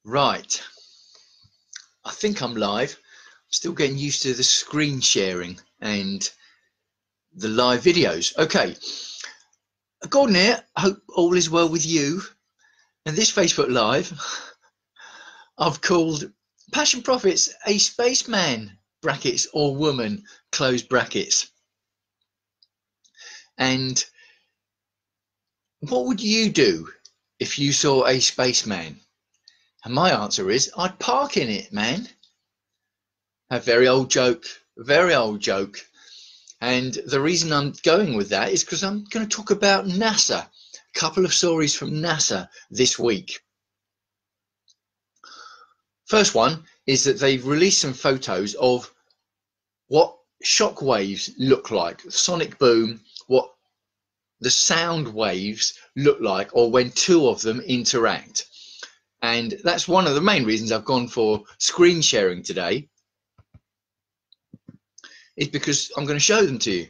Right, I think I'm live. I'm still getting used to the screen sharing and the live videos. Okay, Gordon here. I hope all is well with you. And this Facebook Live, I've called Passion Profits a spaceman, brackets, or woman, close brackets. And what would you do if you saw a spaceman? And my answer is, I'd park in it, man. A very old joke, very old joke. And the reason I'm going with that is because I'm going to talk about NASA. A couple of stories from NASA this week. First one is that they've released some photos of what shock waves look like, sonic boom, what the sound waves look like, or when two of them interact. And that's one of the main reasons I've gone for screen sharing today, is because I'm going to show them to you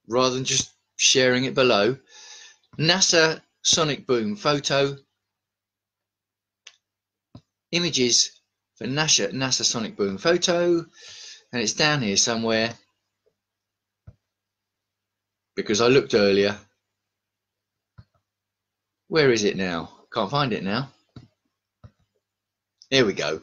rather than just sharing it below. NASA sonic boom photo, images for NASA sonic boom photo, and it's down here somewhere because I looked earlier. Where is it now? Can't find it now. There we go.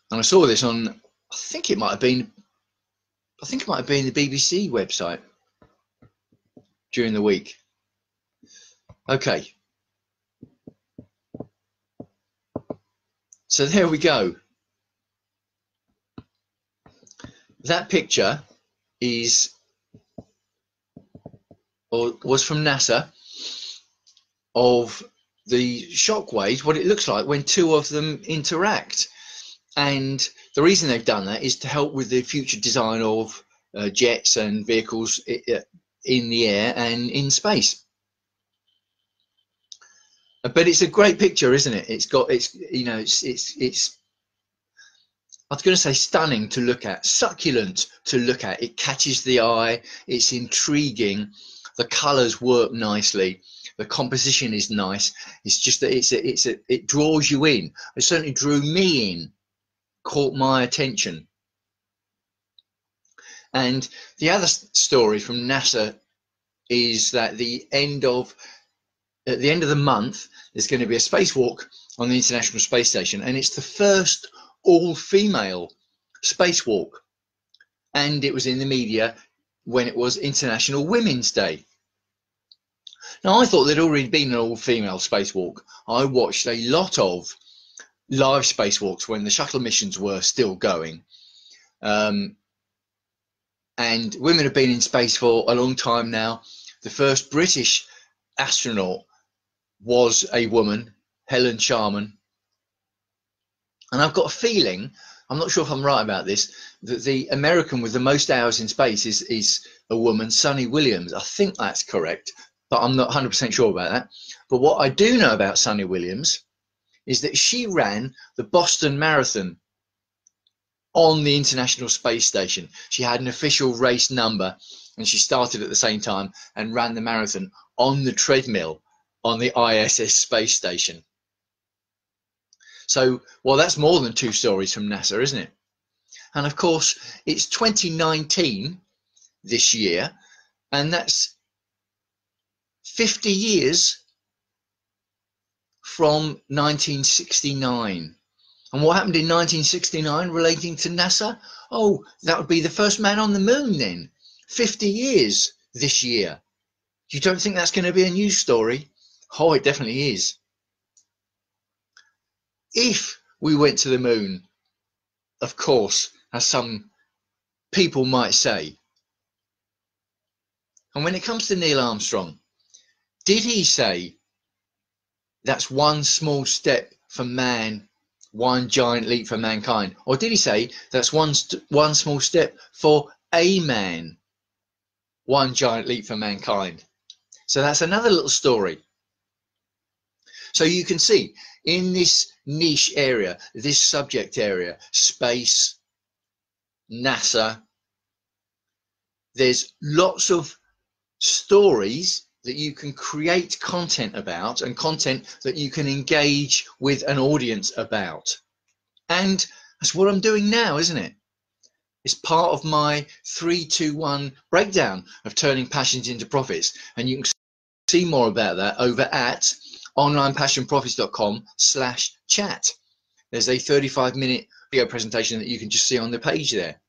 And I saw this on, I think it might have been the BBC website during the week. Okay. So there we go. That picture is, or was from NASA, of the shock waves, what it looks like when two of them interact. And the reason they've done that is to help with the future design of jets and vehicles in the air and in space. But it's a great picture, isn't it? It's I was going to say stunning to look at, succulent to look at. It catches the eye. It's intriguing. The colours work nicely. The composition is nice. It's just that it draws you in. It certainly drew me in, caught my attention. And the other story from NASA is that at the end of the month, there's going to be a spacewalk on the International Space Station, and it's the first all-female spacewalk. And it was in the media when it was International Women's Day. Now, I thought there'd already been an all-female spacewalk. I watched a lot of live spacewalks when the shuttle missions were still going. And women have been in space for a long time now. The first British astronaut was a woman, Helen Sharman. And I've got a feeling, I'm not sure if I'm right about this, that the American with the most hours in space is a woman, Sunny Williams. I think that's correct, but I'm not 100% sure about that. But what I do know about Sunny Williams is that she ran the Boston Marathon on the International Space Station. She had an official race number, and she started at the same time and ran the marathon on the treadmill on the ISS space station. So, well, that's more than two stories from NASA, isn't it? And of course, it's 2019 this year, and that's 50 years from 1969. And what happened in 1969 relating to NASA? Oh, that would be the first man on the moon then. 50 years this year. You don't think that's going to be a news story? Oh, it definitely is. If we went to the moon, of course, as some people might say. And when it comes to Neil Armstrong, did he say that's one small step for man, one giant leap for mankind? Or did he say that's one small step for a man, one giant leap for mankind? So that's another little story. So you can see in this niche area, this subject area, space, NASA, there's lots of stories that you can create content about, and content that you can engage with an audience about. And that's what I'm doing now, isn't it? It's part of my 3-2-1 breakdown of turning passions into profits. And you can see more about that over at onlinepassionprofits.com/chat. There's a 35-minute video presentation that you can just see on the page there.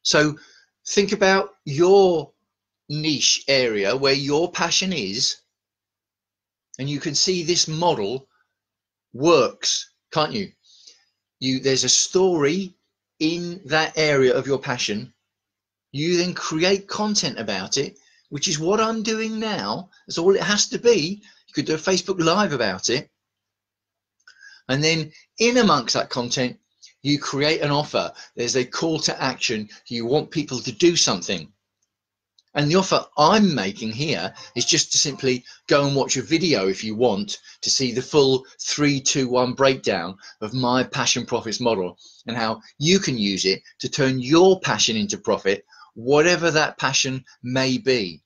So think about your niche area where your passion is, and you can see this model works, can't you? There's a story in that area of your passion. You then create content about it, which is what I'm doing now. That's all it has to be. You could do a Facebook Live about it. And then in amongst that content, you create an offer. There's a call to action. You want people to do something. And the offer I'm making here is just to simply go and watch a video if you want to see the full 3-2-1 breakdown of my passion profits model and how you can use it to turn your passion into profit, whatever that passion may be.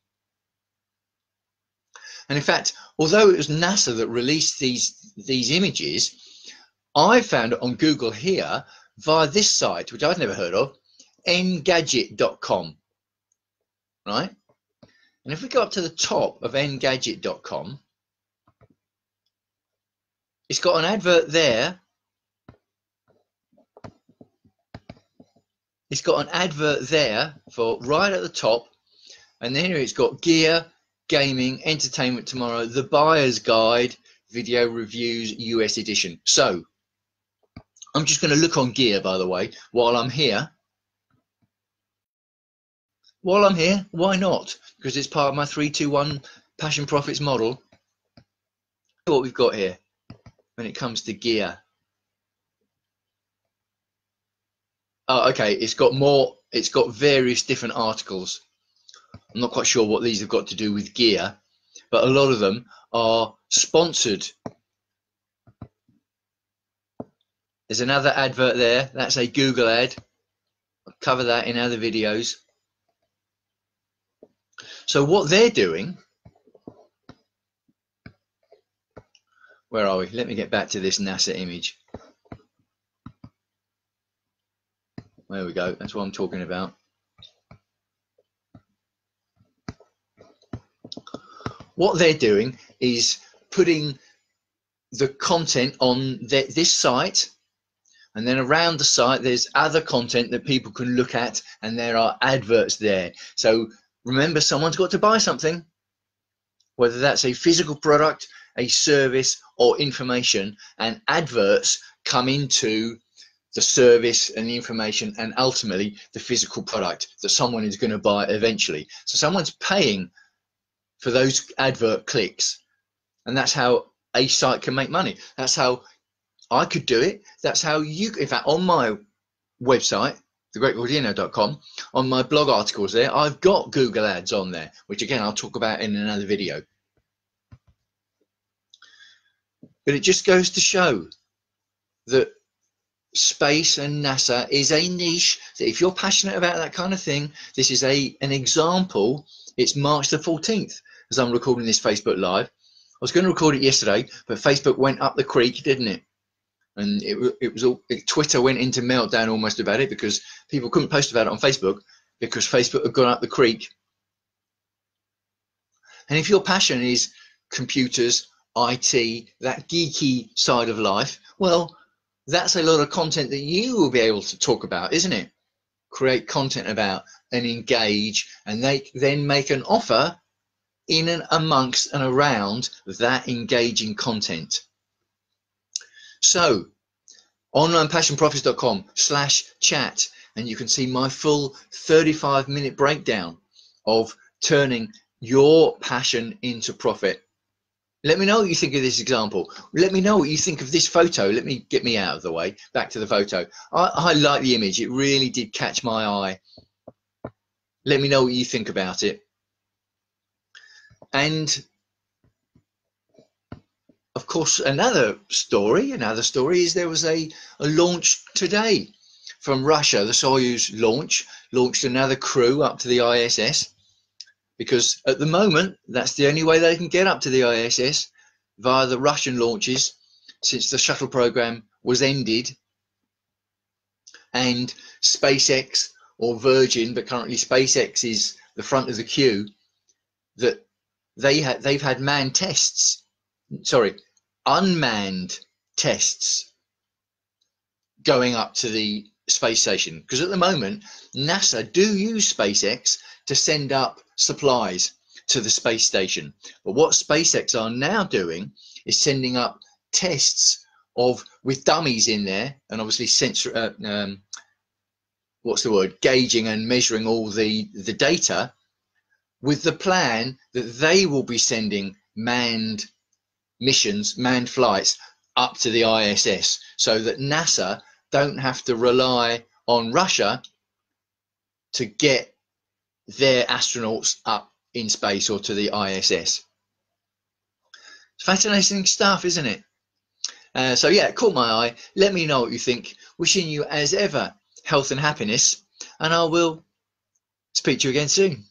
And in fact, although it was NASA that released these images, I found it on Google here via this site, which I'd never heard of, engadget.com. Right? And if we go up to the top of engadget.com, it's got an advert there. It's got an advert there for right at the top, and then here it's got gear, gaming, entertainment tomorrow, the buyer's guide, video reviews, US edition. So I'm just going to look on gear, by the way, while I'm here. While I'm here, why not? Because it's part of my 3-2-1 passion profits model. What we've got here when it comes to gear. Oh, okay, it's got various different articles. I'm not quite sure what these have got to do with gear, but a lot of them are sponsored. There's another advert there. That's a Google ad. I'll cover that in other videos. So what they're doing, where are we? Let me get back to this NASA image. There we go. That's what I'm talking about. What they're doing is putting the content on this site, and then around the site there's other content that people can look at, and there are adverts there. So remember, someone's got to buy something, whether that's a physical product, a service, or information, and adverts come into the service and the information and ultimately the physical product that someone is going to buy eventually. So someone's paying for those advert clicks, and that's how a site can make money. That's how I could do it. That's how you, in fact, on my website, thegreatgordino.com, on my blog articles there, I've got Google ads on there, which again I'll talk about in another video. But it just goes to show that space and NASA is a niche, that if you're passionate about that kind of thing, this is an example. It's March the 14th as I'm recording this Facebook Live. I was going to record it yesterday, but Facebook went up the creek, didn't it? And Twitter went into meltdown almost about it, because people couldn't post about it on Facebook because Facebook had gone up the creek. And if your passion is computers, IT, that geeky side of life, well, that's a lot of content that you will be able to talk about, isn't it? Create content about and engage, and they then make an offer in and amongst and around that engaging content. So onlinepassionprofits.com/chat, and you can see my full 35-minute breakdown of turning your passion into profit. Let me know what you think of this example. Let me know what you think of this photo. Let me get me out of the way. Back to the photo. I like the image. It really did catch my eye. Let me know what you think about it. And of course, another story is there was a launch today from Russia. The Soyuz launched another crew up to the ISS. because at the moment that's the only way they can get up to the ISS, via the Russian launches, since the shuttle program was ended. And SpaceX, or Virgin, but currently SpaceX is the front of the queue, that they've had unmanned tests going up to the space station, because at the moment NASA do use SpaceX to send up supplies to the space station. But what SpaceX are now doing is sending up tests with dummies in there, and obviously gauging and measuring all the data, with the plan that they will be sending manned missions, manned flights up to the ISS, so that NASA don't have to rely on Russia to get their astronauts up in space or to the ISS. It's fascinating stuff, isn't it? So yeah, it caught my eye. Let me know what you think. Wishing you, as ever, health and happiness, and I will speak to you again soon.